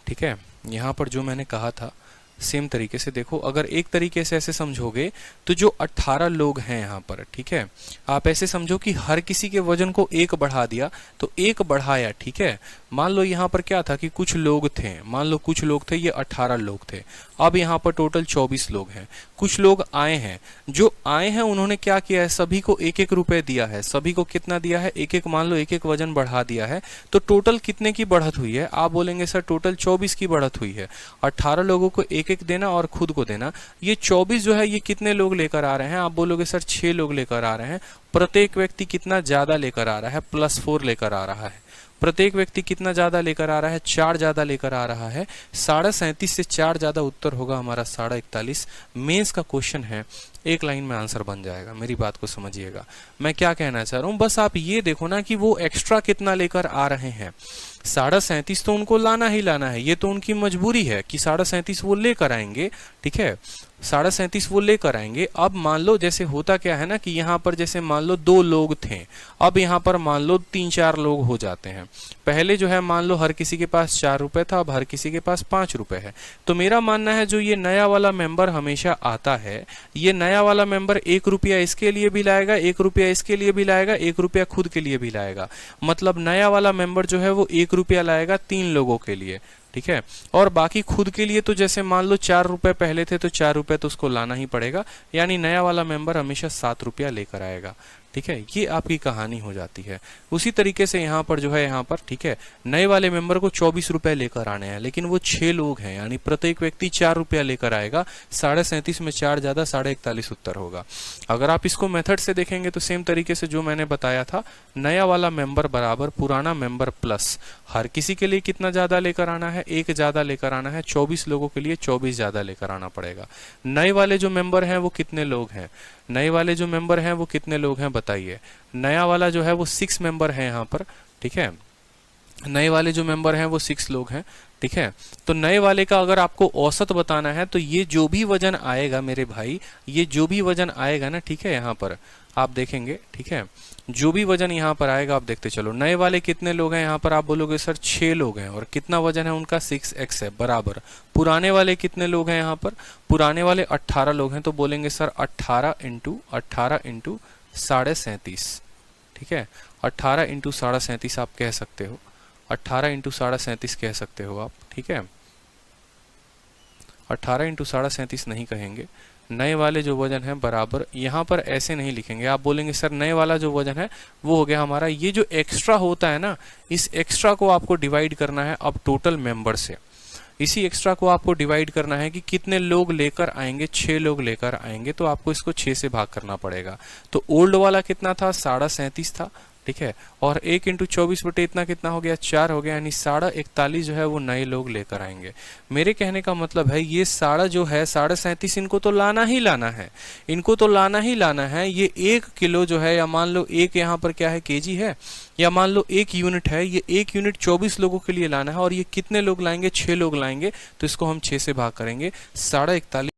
Speaker 1: ठीक है, यहाँ पर जो मैंने कहा था सेम तरीके से देखो, अगर एक तरीके से ऐसे समझोगे तो जो 18 लोग हैं यहाँ पर, ठीक है, आप ऐसे समझो कि हर किसी के वजन को 1 बढ़ा दिया, तो 1 बढ़ाया, ठीक है। मान लो यहाँ पर क्या था कि कुछ लोग थे, मान लो कुछ लोग थे, ये 18 लोग थे, अब यहाँ पर टोटल 24 लोग हैं। कुछ लोग आए हैं, जो आए हैं उन्होंने क्या किया है, सभी को 1-1 रुपए दिया है। सभी को कितना दिया है, 1-1, मान लो 1-1 वजन बढ़ा दिया है, तो टोटल कितने की बढ़त हुई है, आप बोलेंगे सर टोटल 24 की बढ़त हुई है। 18 लोगों को 1-1 देना और खुद को देना, ये 24 जो है ये कितने लोग लेकर आ रहे हैं, आप बोलोगे सर 6 लोग लेकर आ रहे हैं। प्रत्येक व्यक्ति कितना ज्यादा लेकर आ रहा है, +4 लेकर आ रहा है। प्रत्येक व्यक्ति कितना ज्यादा लेकर आ रहा है, 4 ज्यादा लेकर आ रहा है। 37.5 से 4 ज्यादा उत्तर होगा हमारा 41.5। मेंस का क्वेश्चन है, एक लाइन में आंसर बन जाएगा। मेरी बात को समझिएगा, मैं क्या कहना चाह रहा हूं, बस आप ये देखो ना कि वो एक्स्ट्रा कितना लेकर आ रहे हैं। 37.5 तो उनको लाना ही लाना है, ये तो उनकी मजबूरी है कि 37.5 वो लेकर आएंगे, ठीक है। 37.5 वो लेकर आएंगे। अब मान लो जैसे होता क्या है ना कि यहाँ पर जैसे मान लो 2 लोग थे, अब यहाँ पर मान लो 3-4 लोग हो जाते हैं। पहले जो है मान लो हर किसी के पास 4 रुपए था, अब हर किसी के पास 5 रुपए है। तो मेरा मानना है जो ये नया वाला मेंबर हमेशा आता है, ये नया वाला मेंबर 1 रुपया इसके लिए भी लाएगा, 1 रुपया इसके लिए भी लाएगा, 1 रुपया खुद के लिए भी लाएगा। मतलब नया वाला मेंबर जो है वो 1 रुपया लाएगा 3 लोगों के लिए, ठीक है। और बाकी खुद के लिए तो जैसे मान लो 4 रुपए पहले थे तो 4 रुपए तो उसको लाना ही पड़ेगा, यानी नया वाला मेंबर हमेशा 7 रुपया लेकर आएगा, ठीक है। ये आपकी कहानी हो जाती है। उसी तरीके से यहाँ पर जो है यहाँ पर, ठीक है, नए वाले मेंबर को 24 रुपए लेकर आने हैं, लेकिन वो 6 लोग हैं, यानी प्रत्येक व्यक्ति 4 रुपया लेकर आएगा। 37.5 में 4 ज्यादा 41.5 उत्तर होगा। अगर आप इसको मेथड से देखेंगे तो सेम तरीके से जो मैंने बताया था, नया वाला मेंबर बराबर पुराना मेंबर प्लस हर किसी के लिए कितना ज्यादा लेकर आना है, 1 ज्यादा लेकर आना है। 24 लोगों के लिए 24 ज्यादा लेकर आना पड़ेगा। नए वाले जो मेंबर हैं वो कितने लोग हैं, नए वाले जो मेंबर हैं वो कितने लोग हैं बताइए। नया वाला जो है वो 6 मेंबर है यहाँ पर, ठीक है। नए वाले जो मेंबर हैं वो 6 लोग हैं, ठीक है। तो नए वाले का अगर आपको औसत बताना है तो ये जो भी वजन आएगा मेरे भाई, ये जो भी वजन आएगा ना, ठीक है, यहाँ पर आप देखेंगे, ठीक है, जो भी वजन यहाँ पर आएगा आप देखते चलो। नए वाले कितने लोग हैं यहाँ पर, आप बोलोगे सर 6 लोग हैं, और कितना वजन है उनका 6x है बराबर। पुराने वाले कितने लोग हैं यहाँ पर, पुराने वाले 18 लोग हैं, तो बोलेंगे सर 18 इंटू 37.5, ठीक है। 18 इंटू 37.5 आप कह सकते हो, 18 इंटू 37.5 कह सकते हो आप, ठीक है। 18 इंटू 37.5 नहीं कहेंगे। नए वाले जो वजन है बराबर, यहाँ पर ऐसे नहीं लिखेंगे, आप बोलेंगे सर नए वाला जो वजन है वो हो गया हमारा, ये जो एक्स्ट्रा होता है ना, इस एक्स्ट्रा को आपको डिवाइड करना है अब टोटल मेंबर से। इसी एक्स्ट्रा को आपको डिवाइड करना है कि कितने लोग लेकर आएंगे, 6 लोग लेकर आएंगे, तो आपको इसको 6 से भाग करना पड़ेगा। तो ओल्ड वाला कितना था, 37.5 था, ठीक है। और 1 इंटू 24 बटे इतना कितना हो गया, 4 हो गया, यानी 41.5 जो है वो नए लोग लेकर आएंगे। मेरे कहने का मतलब है ये साड़ा जो है 37.5 इनको तो लाना ही लाना है, इनको तो लाना ही लाना है। ये 1 किलो जो है, या मान लो एक यहाँ पर क्या है केजी है, या मान लो 1 यूनिट है, ये 1 यूनिट 24 लोगों के लिए लाना है। और ये कितने लोग लाएंगे, 6 लोग लाएंगे, तो इसको हम 6 से भाग करेंगे। 41.5